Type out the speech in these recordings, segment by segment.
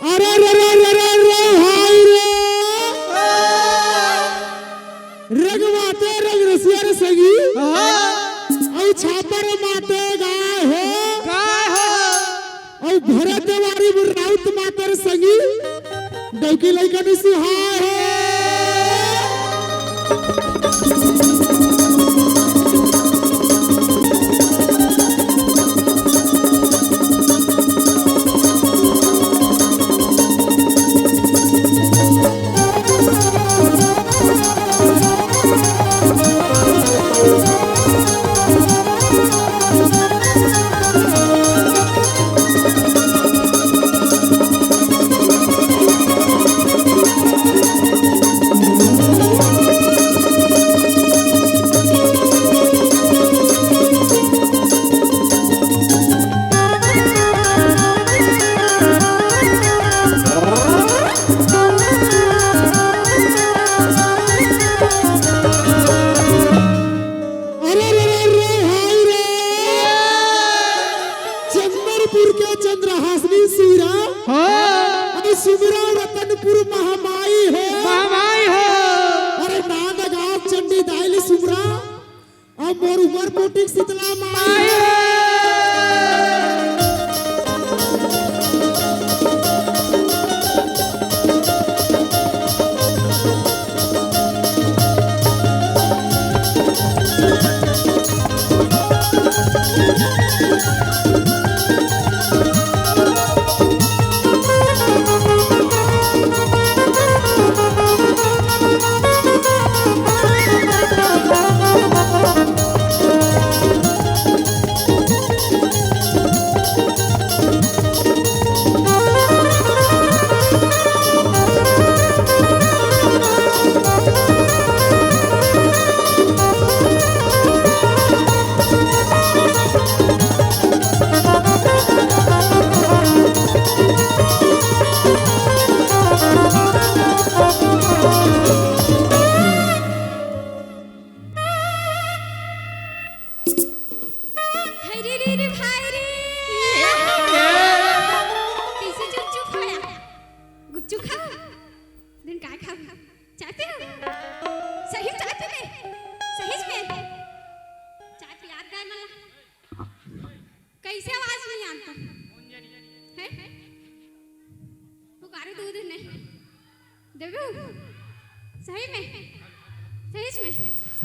अरे रे रे रे रे रे हाय रे रग माते रग रसिया रे सगी औ छापर माते गाय हो औ भरत वारी राउत मातर सगी डौकी लइका नि सुहाय हो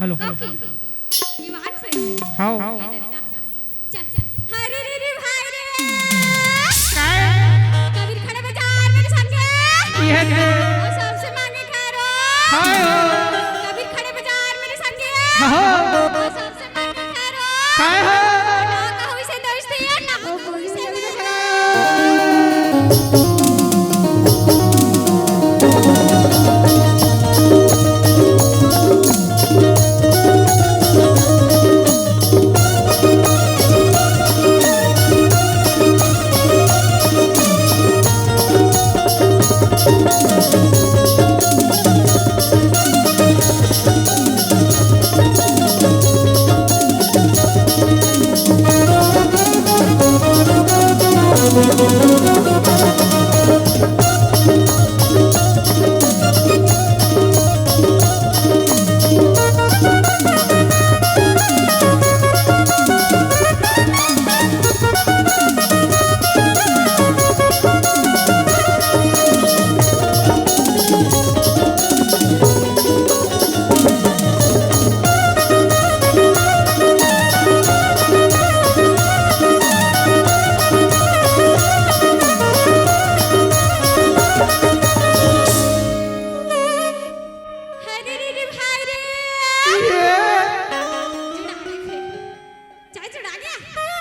हेलो हाउ अरे रे रे भाई रे कबीर खड़े बाजार मेरे संगे ये है और सबसे मांगे खारो कबीर खड़े बाजार मेरे संगे और सबसे मांगे खारो ना कहो इसे दोस्ती है ना हो इसे मेरे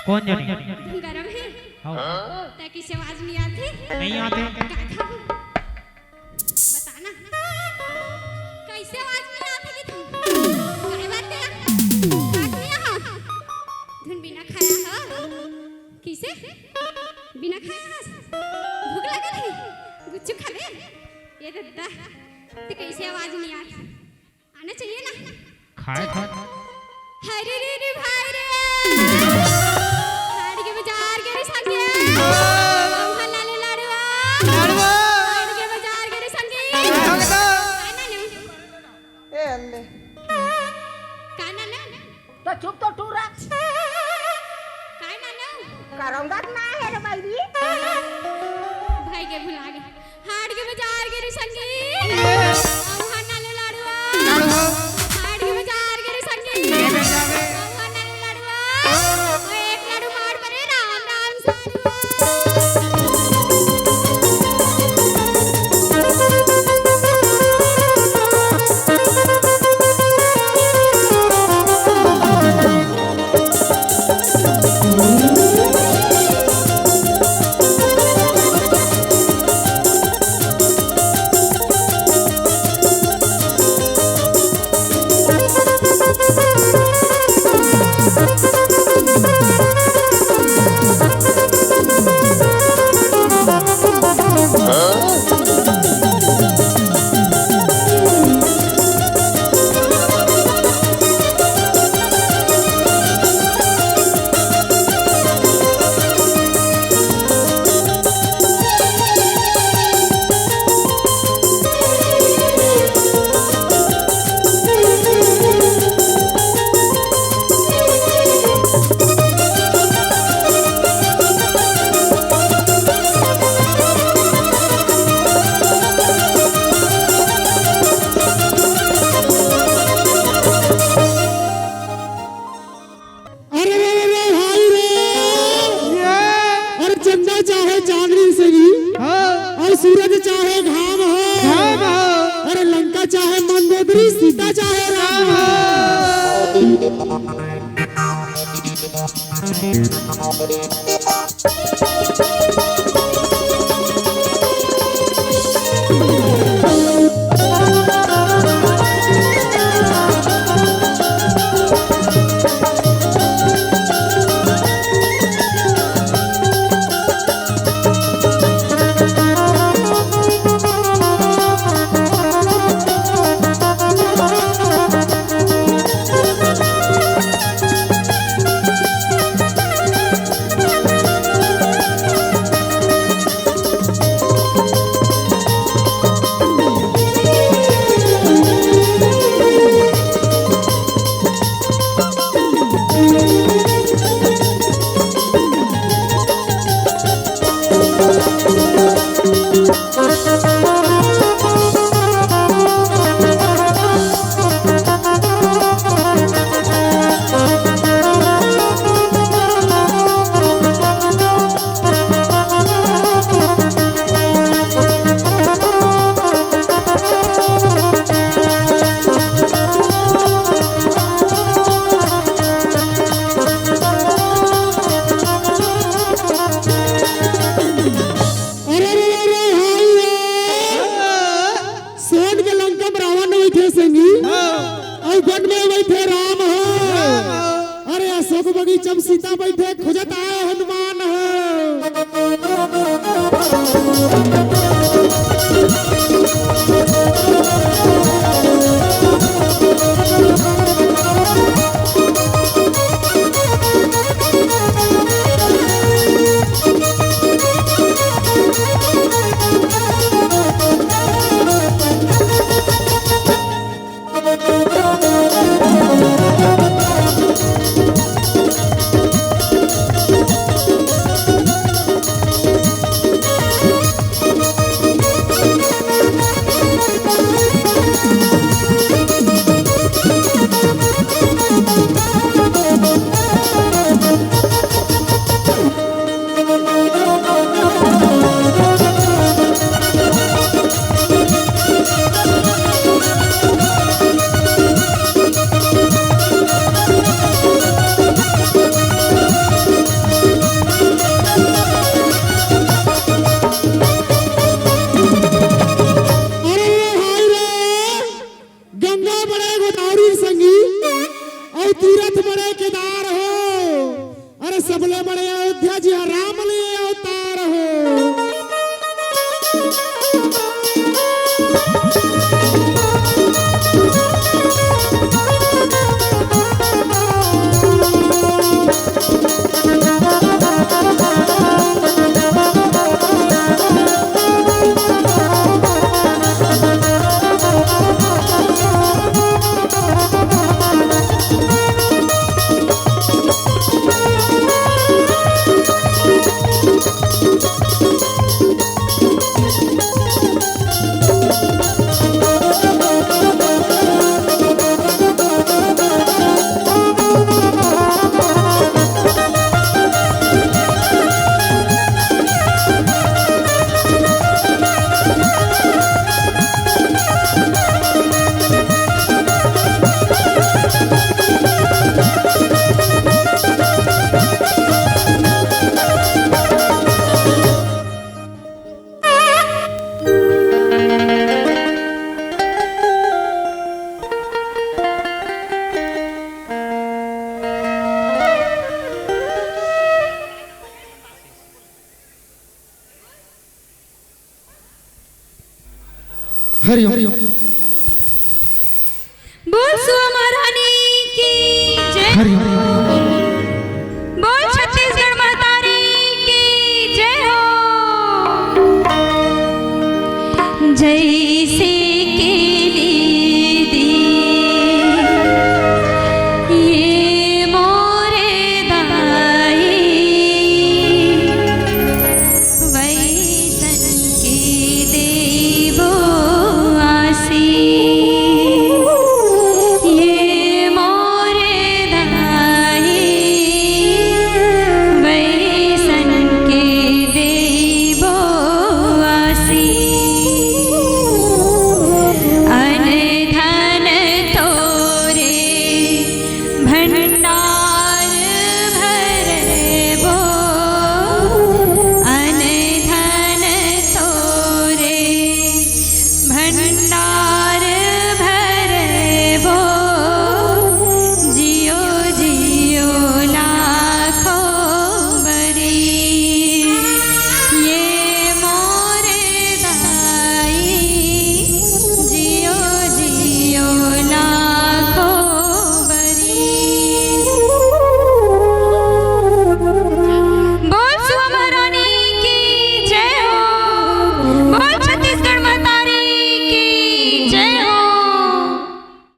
कौन जाने गरम है ताकि से आवाज नहीं आती नहीं आते बताना कैसे आवाज नहीं आती कि तुम काय बात है बात नहीं हो धुन बिना खाया हो किसे बिना खाया भूख लगा थी गुच्चू खा ले ये दद्दा तो कैसे आवाज नहीं आती आना चाहिए ना खाए खा हरे रे रे भाई रे हाड़ के बाजार के रे संगे लाले लाडवा करौंदा ना है रे बैरी भाई के भुला गए हाट के बाजार के रे संगी औहा नाले लाड़वा हाट के बाजार के रे संगी औहा नाले लाड़वा ओ एक लाड़ू मार परे राम राम साड़वा सूरज चाहे घाम हो अरे लंका चाहे मंदोदरी सीता चाहे राम बगीचा सीता बैठे खोजत आए हनुमान सबले बड़े अयोध्या जी राम ले अवतार हो हरि ओम। बोल सुआ महारानी की जय। हरि ओम। बोल छत्तीसगढ़ महतारी की जय हो। जय से